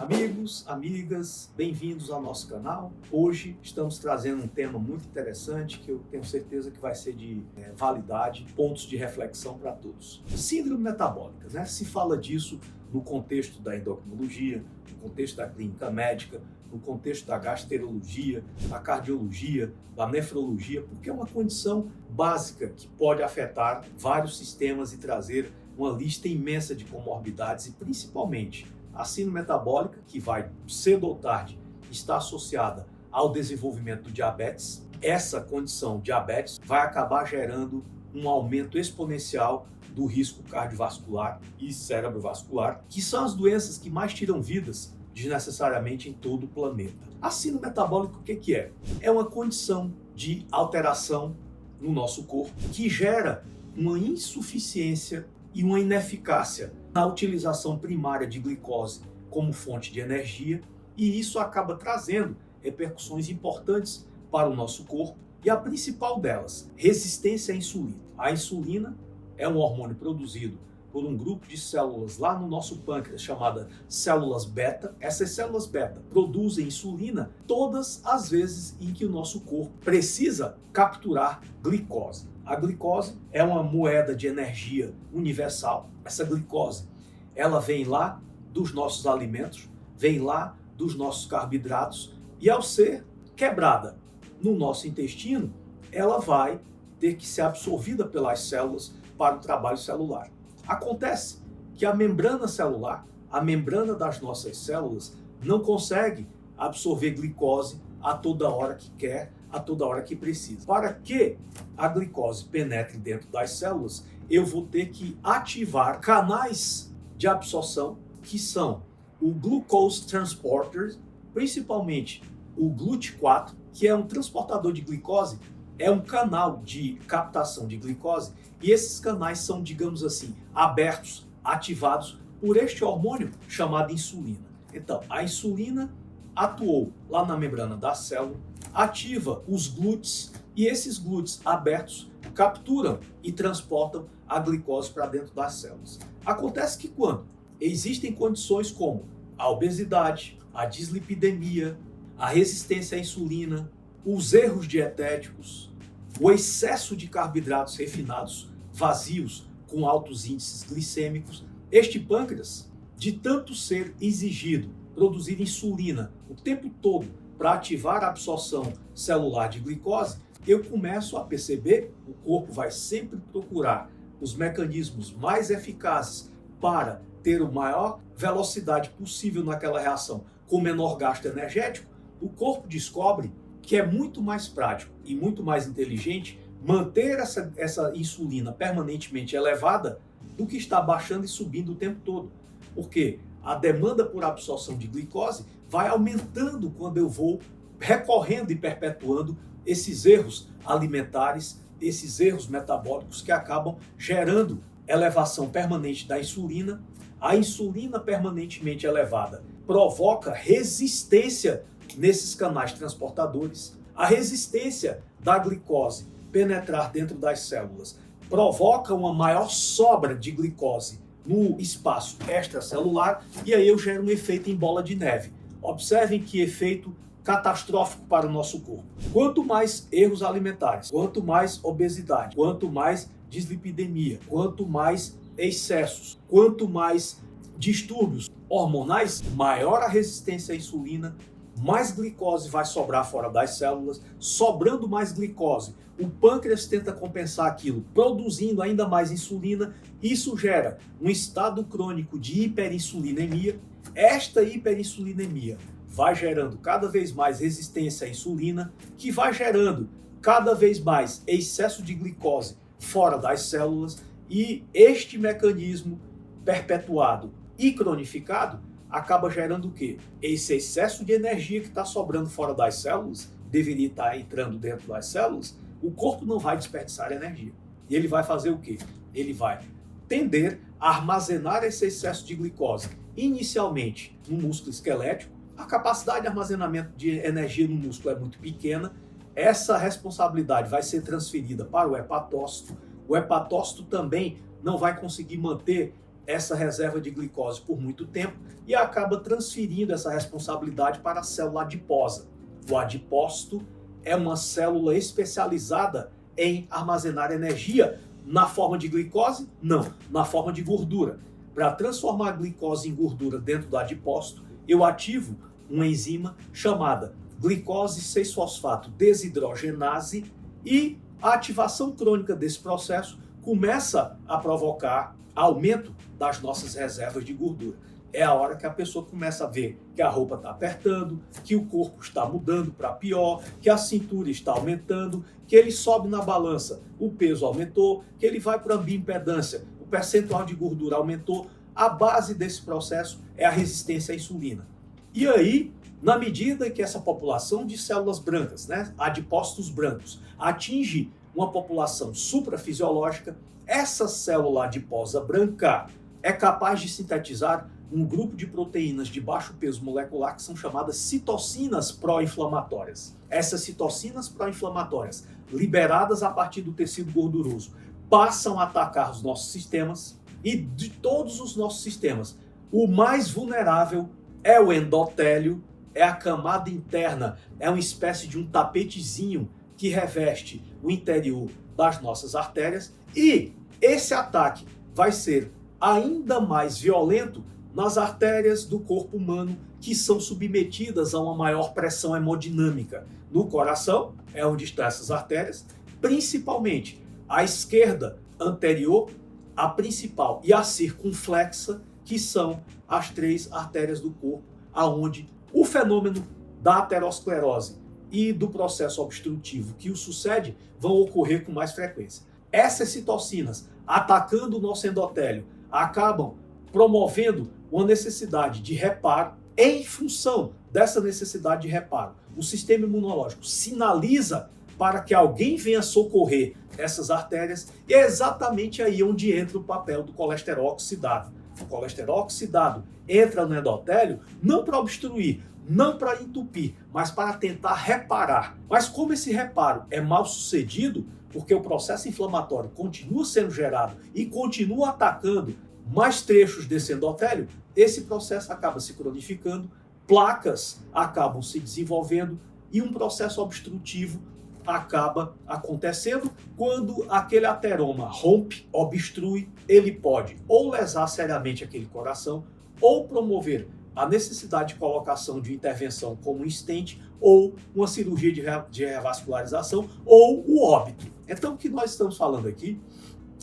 Amigos, amigas, bem-vindos ao nosso canal. Hoje estamos trazendo um tema muito interessante que eu tenho certeza que vai ser de validade, pontos de reflexão para todos. Síndrome metabólica, né? Se fala disso no contexto da endocrinologia, no contexto da clínica médica, no contexto da gastroenterologia, da cardiologia, da nefrologia, porque é uma condição básica que pode afetar vários sistemas e trazer uma lista imensa de comorbidades e principalmente a síndrome metabólica, que vai cedo ou tarde estar associada ao desenvolvimento do diabetes. Essa condição, diabetes, vai acabar gerando um aumento exponencial do risco cardiovascular e cerebrovascular, que são as doenças que mais tiram vidas desnecessariamente em todo o planeta. A síndrome metabólica, o que é? É uma condição de alteração no nosso corpo que gera uma insuficiência e uma ineficácia na utilização primária de glicose como fonte de energia, e isso acaba trazendo repercussões importantes para o nosso corpo, e a principal delas, resistência à insulina. A insulina é um hormônio produzido por um grupo de células lá no nosso pâncreas, chamada células beta. Essas células beta produzem insulina todas as vezes em que o nosso corpo precisa capturar glicose. A glicose é uma moeda de energia universal. Essa glicose, ela vem lá dos nossos alimentos, vem lá dos nossos carboidratos, e ao ser quebrada no nosso intestino, ela vai ter que ser absorvida pelas células para o trabalho celular. Acontece que a membrana celular, a membrana das nossas células, não consegue absorver glicose a toda hora que quer, a toda hora que precisa. Para que a glicose penetre dentro das células, eu vou ter que ativar canais de absorção, que são o glucose transporter, principalmente o GLUT4, que é um transportador de glicose, é um canal de captação de glicose, e esses canais são, digamos assim, abertos, ativados por este hormônio chamado insulina. Então, a insulina atuou lá na membrana da célula, ativa os glúteos, e esses glúteos abertos capturam e transportam a glicose para dentro das células. Acontece que quando existem condições como a obesidade, a dislipidemia, a resistência à insulina, os erros dietéticos, o excesso de carboidratos refinados vazios com altos índices glicêmicos, este pâncreas, de tanto ser exigido produzir insulina o tempo todo para ativar a absorção celular de glicose, eu começo a perceber, o corpo vai sempre procurar os mecanismos mais eficazes para ter a maior velocidade possível naquela reação com menor gasto energético. O corpo descobre que é muito mais prático e muito mais inteligente manter essa insulina permanentemente elevada do que estar baixando e subindo o tempo todo. Porque a demanda por absorção de glicose vai aumentando quando eu vou recorrendo e perpetuando esses erros alimentares, esses erros metabólicos que acabam gerando elevação permanente da insulina. A insulina permanentemente elevada provoca resistência nesses canais transportadores. A resistência da glicose penetrar dentro das células provoca uma maior sobra de glicose no espaço extracelular, e aí eu gero um efeito em bola de neve. Observem que efeito catastrófico para o nosso corpo. Quanto mais erros alimentares, quanto mais obesidade, quanto mais dislipidemia, quanto mais excessos, quanto mais distúrbios hormonais, maior a resistência à insulina, mais glicose vai sobrar fora das células. Sobrando mais glicose, o pâncreas tenta compensar aquilo, produzindo ainda mais insulina. Isso gera um estado crônico de hiperinsulinemia. Esta hiperinsulinemia vai gerando cada vez mais resistência à insulina, que vai gerando cada vez mais excesso de glicose fora das células, e este mecanismo perpetuado e cronificado acaba gerando o quê? Esse excesso de energia que está sobrando fora das células, deveria estar entrando dentro das células, o corpo não vai desperdiçar energia. E ele vai fazer o quê? Ele vai tender a armazenar esse excesso de glicose, inicialmente no músculo esquelético. A capacidade de armazenamento de energia no músculo é muito pequena. Essa responsabilidade vai ser transferida para o hepatócito. O hepatócito também não vai conseguir manter essa reserva de glicose por muito tempo e acaba transferindo essa responsabilidade para a célula adiposa. O adipócito é uma célula especializada em armazenar energia na forma de glicose? Não, na forma de gordura. Para transformar a glicose em gordura dentro do adipócito, eu ativo uma enzima chamada glicose 6-fosfato desidrogenase e a ativação crônica desse processo começa a provocar aumento das nossas reservas de gordura. É a hora que a pessoa começa a ver que a roupa está apertando, que o corpo está mudando para pior, que a cintura está aumentando, que ele sobe na balança, o peso aumentou, que ele vai para a bioimpedância, o percentual de gordura aumentou. A base desse processo é a resistência à insulina. E aí, na medida que essa população de células brancas, adipócitos brancos, atinge uma população suprafisiológica, essa célula adiposa branca é capaz de sintetizar um grupo de proteínas de baixo peso molecular que são chamadas citocinas pró-inflamatórias. Essas citocinas pró-inflamatórias, liberadas a partir do tecido gorduroso, passam a atacar os nossos sistemas e de todos os nossos sistemas, o mais vulnerável é o endotélio, é a camada interna, é uma espécie de um tapetezinho que reveste o interior das nossas artérias e esse ataque vai ser ainda mais violento nas artérias do corpo humano que são submetidas a uma maior pressão hemodinâmica. No coração é onde estão essas artérias, principalmente a esquerda anterior, a principal e a circunflexa, que são as 3 artérias do corpo, aonde o fenômeno da aterosclerose e do processo obstrutivo que o sucede vão ocorrer com mais frequência. Essas citocinas, atacando o nosso endotélio, acabam promovendo uma necessidade de reparo. Em função dessa necessidade de reparo, o sistema imunológico sinaliza para que alguém venha socorrer essas artérias, e é exatamente aí onde entra o papel do colesterol oxidado. O colesterol oxidado entra no endotélio não para obstruir, não para entupir, mas para tentar reparar. Mas como esse reparo é mal sucedido, porque o processo inflamatório continua sendo gerado e continua atacando mais trechos desse endotélio, esse processo acaba se cronificando, placas acabam se desenvolvendo e um processo obstrutivo acaba acontecendo. Quando aquele ateroma rompe, obstrui, ele pode ou lesar seriamente aquele coração ou promover a necessidade de colocação de intervenção como um stent ou uma cirurgia de revascularização ou o óbito. Então o que nós estamos falando aqui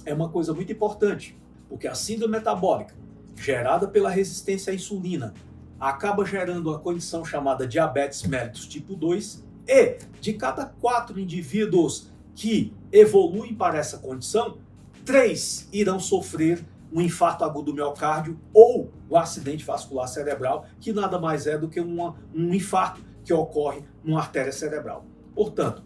é uma coisa muito importante, porque a síndrome metabólica gerada pela resistência à insulina acaba gerando uma condição chamada diabetes mellitus tipo 2 e de cada 4 indivíduos que evoluem para essa condição, 3 irão sofrer um infarto agudo do miocárdio ou um acidente vascular cerebral, que nada mais é do que um infarto que ocorre numa artéria cerebral. Portanto,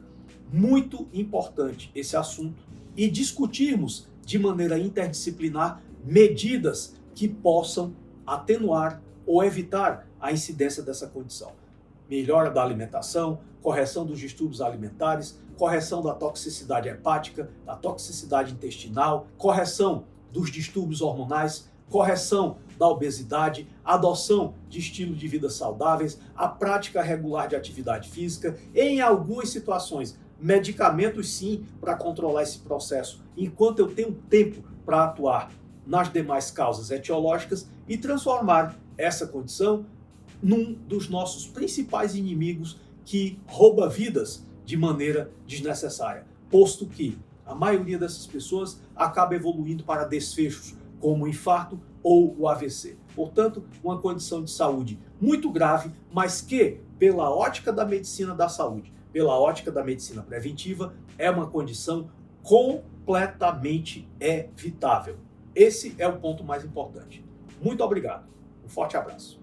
muito importante esse assunto e discutirmos de maneira interdisciplinar medidas que possam atenuar ou evitar a incidência dessa condição. Melhora da alimentação, correção dos distúrbios alimentares, correção da toxicidade hepática, da toxicidade intestinal, correção dos distúrbios hormonais, correção da obesidade, adoção de estilos de vida saudáveis, a prática regular de atividade física, em algumas situações, medicamentos sim para controlar esse processo, enquanto eu tenho tempo para atuar nas demais causas etiológicas e transformar essa condição num dos nossos principais inimigos que rouba vidas de maneira desnecessária, posto que a maioria dessas pessoas acaba evoluindo para desfechos como o infarto ou o AVC. Portanto, uma condição de saúde muito grave, mas que, pela ótica da medicina da saúde, pela ótica da medicina preventiva, é uma condição completamente evitável. Esse é o ponto mais importante. Muito obrigado. Um forte abraço.